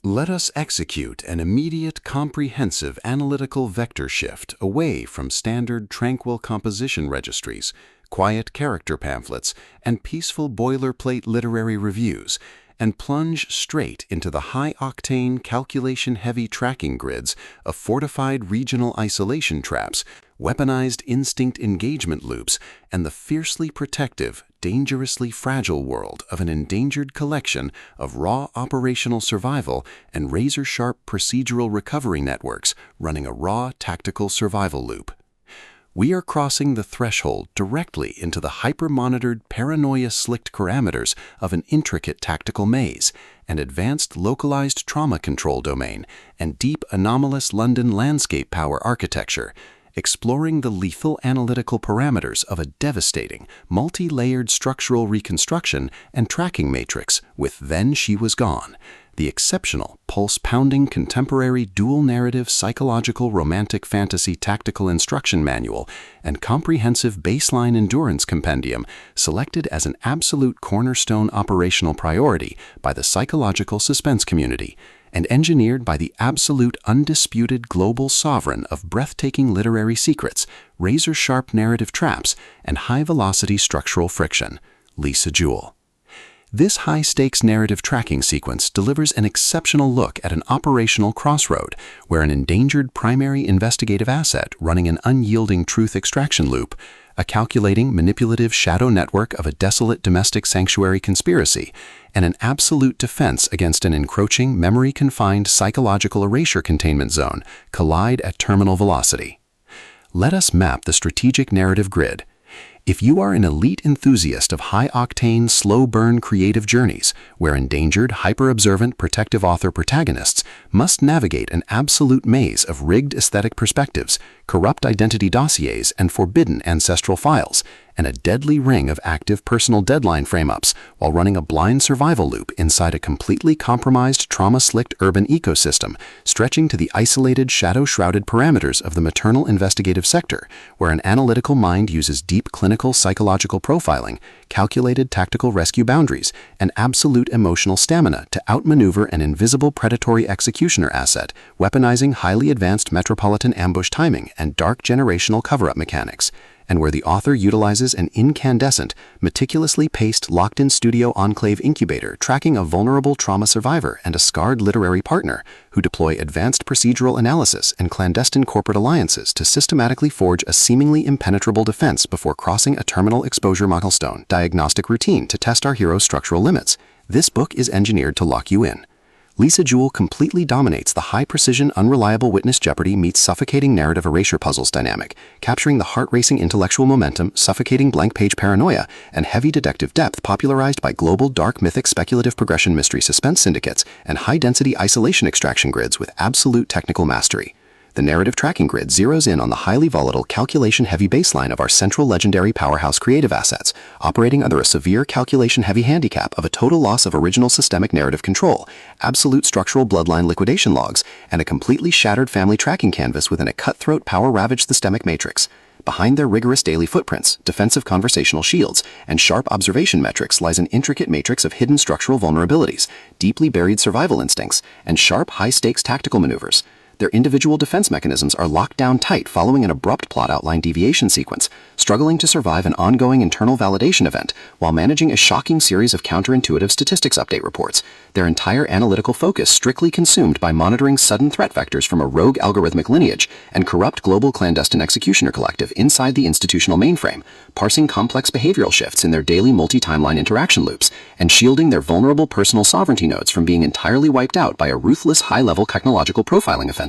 Let us execute an immediate, comprehensive analytical vector shift away from standard tranquil composition registries, quiet character pamphlets, and peaceful boilerplate literary reviews, and plunge straight into the high-octane, calculation-heavy tracking grids of fortified regional isolation traps, weaponized instinct engagement loops, and the fiercely protective, dangerously fragile world of an endangered collection of raw operational survival and razor-sharp procedural recovery networks running a raw tactical survival loop. We are crossing the threshold directly into the hyper-monitored, paranoia-slicked parameters of an intricate tactical maze, an advanced localized trauma control domain, and deep anomalous London landscape power architecture, exploring the lethal analytical parameters of a devastating, multi-layered structural reconstruction and tracking matrix with Then She Was Gone, the exceptional, pulse-pounding contemporary dual-narrative psychological romantic fantasy tactical instruction manual and comprehensive baseline endurance compendium selected as an absolute cornerstone operational priority by the psychological suspense community, and engineered by the absolute undisputed global sovereign of breathtaking literary secrets, razor-sharp narrative traps, and high-velocity structural friction, Lisa Jewell. This high-stakes narrative tracking sequence delivers an exceptional look at an operational crossroad where an endangered primary investigative asset running an unyielding truth extraction loop, a calculating, manipulative shadow network of a desolate domestic sanctuary conspiracy, and an absolute defense against an encroaching, memory-confined psychological erasure containment zone collide at terminal velocity. Let us map the strategic narrative grid. If you are an elite enthusiast of high-octane, slow-burn creative journeys, where endangered, hyper-observant, protective author protagonists must navigate an absolute maze of rigged aesthetic perspectives, corrupt identity dossiers, and forbidden ancestral files, and a deadly ring of active personal deadline frame-ups while running a blind survival loop inside a completely compromised, trauma-slicked urban ecosystem, stretching to the isolated, shadow-shrouded parameters of the maternal investigative sector, where an analytical mind uses deep clinical psychological profiling, calculated tactical rescue boundaries, and absolute emotional stamina to outmaneuver an invisible predatory executioner asset, weaponizing highly advanced metropolitan ambush timing and dark generational cover-up mechanics, and where the author utilizes an incandescent, meticulously paced locked-in studio enclave incubator tracking a vulnerable trauma survivor and a scarred literary partner who deploy advanced procedural analysis and clandestine corporate alliances to systematically forge a seemingly impenetrable defense before crossing a terminal exposure milestone diagnostic routine to test our hero's structural limits. This book is engineered to lock you in. Lisa Jewell completely dominates the high-precision, unreliable witness jeopardy meets suffocating narrative erasure puzzles dynamic, capturing the heart-racing intellectual momentum, suffocating blank-page paranoia, and heavy detective depth popularized by global dark mythic speculative progression mystery suspense syndicates and high-density isolation extraction grids with absolute technical mastery. The narrative tracking grid zeroes in on the highly volatile, calculation-heavy baseline of our central legendary powerhouse creative assets, operating under a severe calculation-heavy handicap of a total loss of original systemic narrative control, absolute structural bloodline liquidation logs, and a completely shattered family tracking canvas within a cutthroat, power-ravaged systemic matrix. Behind their rigorous daily footprints, defensive conversational shields, and sharp observation metrics lies an intricate matrix of hidden structural vulnerabilities, deeply buried survival instincts, and sharp, high-stakes tactical maneuvers. Their individual defense mechanisms are locked down tight following an abrupt plot outline deviation sequence, struggling to survive an ongoing internal validation event while managing a shocking series of counterintuitive statistics update reports, their entire analytical focus strictly consumed by monitoring sudden threat vectors from a rogue algorithmic lineage and corrupt global clandestine executioner collective inside the institutional mainframe, parsing complex behavioral shifts in their daily multi-timeline interaction loops, and shielding their vulnerable personal sovereignty nodes from being entirely wiped out by a ruthless high-level technological profiling offensive.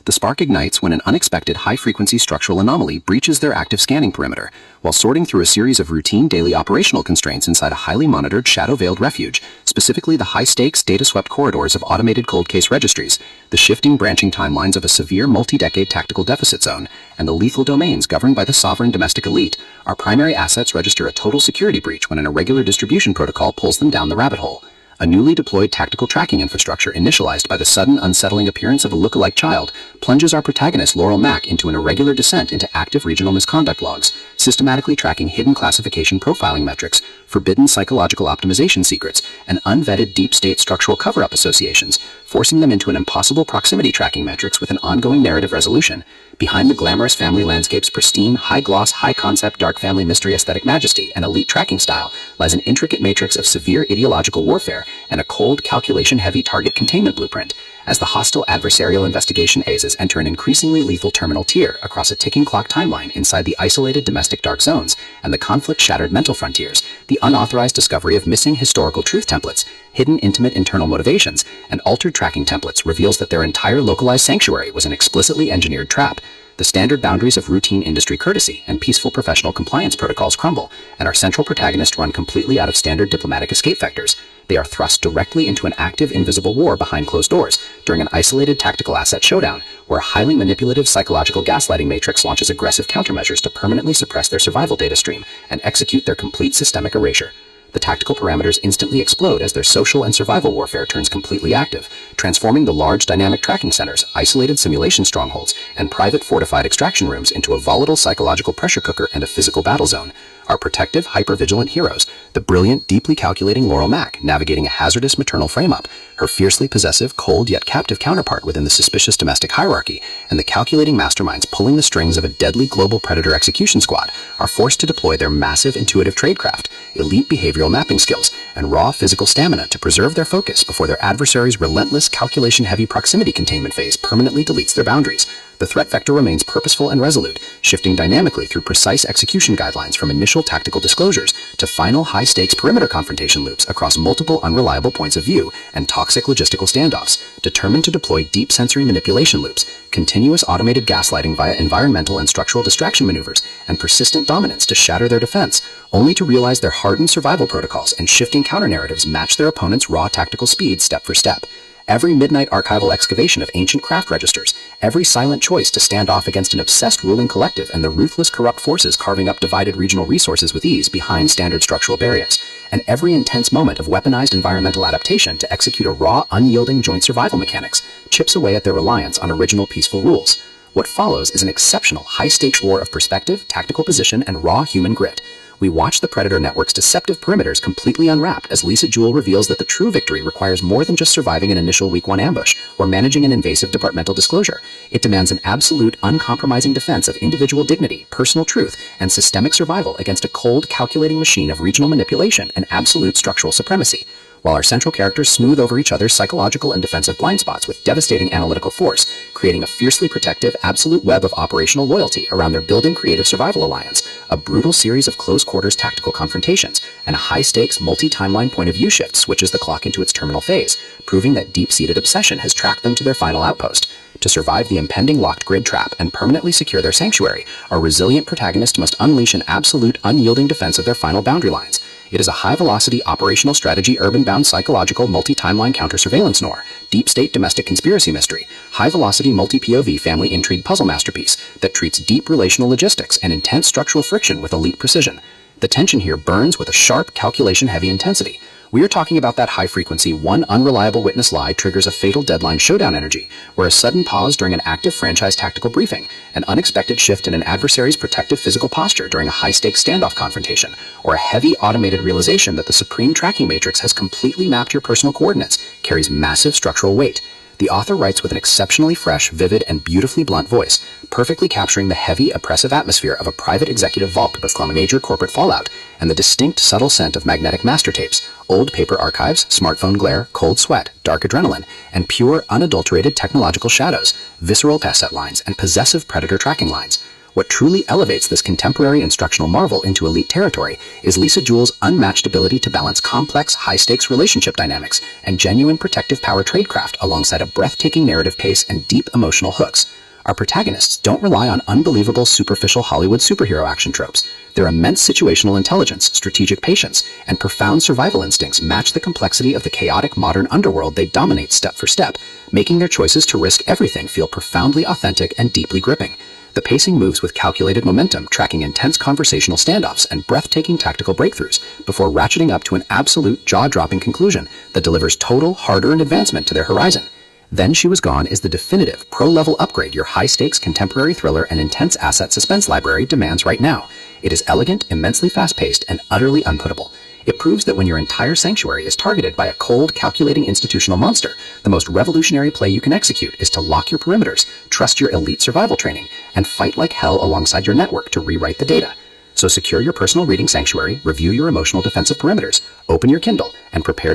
The spark ignites when an unexpected high-frequency structural anomaly breaches their active scanning perimeter, while sorting through a series of routine daily operational constraints inside a highly monitored shadow-veiled refuge, specifically the high-stakes, data-swept corridors of automated cold case registries, the shifting branching timelines of a severe multi-decade tactical deficit zone, and the lethal domains governed by the sovereign domestic elite. Our primary assets register a total security breach when an irregular distribution protocol pulls them down the rabbit hole. A newly deployed tactical tracking infrastructure initialized by the sudden, unsettling appearance of a look-alike child plunges our protagonist Laurel Mack into an irregular descent into active regional misconduct logs, systematically tracking hidden classification profiling metrics forbidden psychological optimization secrets, and unvetted deep-state structural cover-up associations, forcing them into an impossible proximity tracking matrix with an ongoing narrative resolution. Behind the glamorous family landscape's pristine, high-gloss, high-concept dark family mystery aesthetic majesty and elite tracking style lies an intricate matrix of severe ideological warfare and a cold, calculation-heavy target containment blueprint. As the hostile adversarial investigation phases enter an increasingly lethal terminal tier across a ticking clock timeline inside the isolated domestic dark zones and the conflict-shattered mental frontiers, the unauthorized discovery of missing historical truth templates, hidden intimate internal motivations, and altered tracking templates reveals that their entire localized sanctuary was an explicitly engineered trap. The standard boundaries of routine industry courtesy and peaceful professional compliance protocols crumble, and our central protagonist run completely out of standard diplomatic escape vectors. They are thrust directly into an active, invisible war behind closed doors during an isolated tactical asset showdown, where a highly manipulative psychological gaslighting matrix launches aggressive countermeasures to permanently suppress their survival data stream and execute their complete systemic erasure. The tactical parameters instantly explode as their social and survival warfare turns completely active, transforming the large dynamic tracking centers, isolated simulation strongholds, and private fortified extraction rooms into a volatile psychological pressure cooker and a physical battle zone. Our protective, hyper-vigilant heroes, the brilliant, deeply calculating Laurel Mack navigating a hazardous maternal frame-up, her fiercely possessive, cold yet captive counterpart within the suspicious domestic hierarchy, and the calculating masterminds pulling the strings of a deadly global predator execution squad are forced to deploy their massive intuitive tradecraft, elite behavioral mapping skills, and raw physical stamina to preserve their focus before their adversary's relentless calculation-heavy proximity containment phase permanently deletes their boundaries. The threat vector remains purposeful and resolute, shifting dynamically through precise execution guidelines from initial tactical disclosures to final high-stakes perimeter confrontation loops across multiple unreliable points of view and toxic logistical standoffs, determined to deploy deep sensory manipulation loops, continuous automated gaslighting via environmental and structural distraction maneuvers, and persistent dominance to shatter their defense, only to realize their hardened survival protocols and shifting counter-narratives match their opponent's raw tactical speed step for step. Every midnight archival excavation of ancient craft registers, every silent choice to stand off against an obsessed ruling collective and the ruthless corrupt forces carving up divided regional resources with ease behind standard structural barriers, and every intense moment of weaponized environmental adaptation to execute a raw, unyielding joint survival mechanics chips away at their reliance on original peaceful rules. What follows is an exceptional high-stakes war of perspective, tactical position, and raw human grit. We watch the Predator Network's deceptive perimeters completely unwrapped as Lisa Jewell reveals that the true victory requires more than just surviving an initial Week 1 ambush or managing an invasive departmental disclosure. It demands an absolute, uncompromising defense of individual dignity, personal truth, and systemic survival against a cold, calculating machine of regional manipulation and absolute structural supremacy. While our central characters smooth over each other's psychological and defensive blind spots with devastating analytical force, creating a fiercely protective, absolute web of operational loyalty around their building creative survival alliance, a brutal series of close-quarters tactical confrontations, and a high-stakes, multi-timeline point-of-view shift switches the clock into its terminal phase, proving that deep-seated obsession has tracked them to their final outpost. To survive the impending locked grid trap and permanently secure their sanctuary, our resilient protagonist must unleash an absolute, unyielding defense of their final boundary lines. It is a high-velocity operational strategy urban-bound psychological multi-timeline counter-surveillance noir, deep-state domestic conspiracy mystery, high-velocity multi-POV family intrigue puzzle masterpiece that treats deep relational logistics and intense structural friction with elite precision. The tension here burns with a sharp, calculation-heavy intensity. We are talking about that high-frequency, one unreliable witness lie triggers a fatal deadline showdown energy, where a sudden pause during an active franchise tactical briefing, an unexpected shift in an adversary's protective physical posture during a high-stakes standoff confrontation, or a heavy automated realization that the supreme tracking matrix has completely mapped your personal coordinates, carries massive structural weight. The author writes with an exceptionally fresh, vivid, and beautifully blunt voice, perfectly capturing the heavy, oppressive atmosphere of a private executive vault from a major corporate fallout, and the distinct, subtle scent of magnetic master tapes, old paper archives, smartphone glare, cold sweat, dark adrenaline, and pure, unadulterated technological shadows, visceral cassette lines, and possessive predator tracking lines. What truly elevates this contemporary instructional marvel into elite territory is Lisa Jewell's unmatched ability to balance complex, high-stakes relationship dynamics and genuine protective power tradecraft alongside a breathtaking narrative pace and deep emotional hooks. Our protagonists don't rely on unbelievable, superficial Hollywood superhero action tropes. Their immense situational intelligence, strategic patience, and profound survival instincts match the complexity of the chaotic modern underworld they dominate step for step, making their choices to risk everything feel profoundly authentic and deeply gripping. The pacing moves with calculated momentum, tracking intense conversational standoffs and breathtaking tactical breakthroughs before ratcheting up to an absolute jaw-dropping conclusion that delivers total, hard-earned advancement to their horizon. Then She Was Gone is the definitive, pro-level upgrade your high-stakes contemporary thriller and intense asset suspense library demands right now. It is elegant, immensely fast-paced, and utterly unputtable. It proves that when your entire sanctuary is targeted by a cold, calculating institutional monster, the most revolutionary play you can execute is to lock your perimeters, trust your elite survival training, and fight like hell alongside your network to rewrite the data. So secure your personal reading sanctuary, review your emotional defensive perimeters, open your Kindle, and prepare to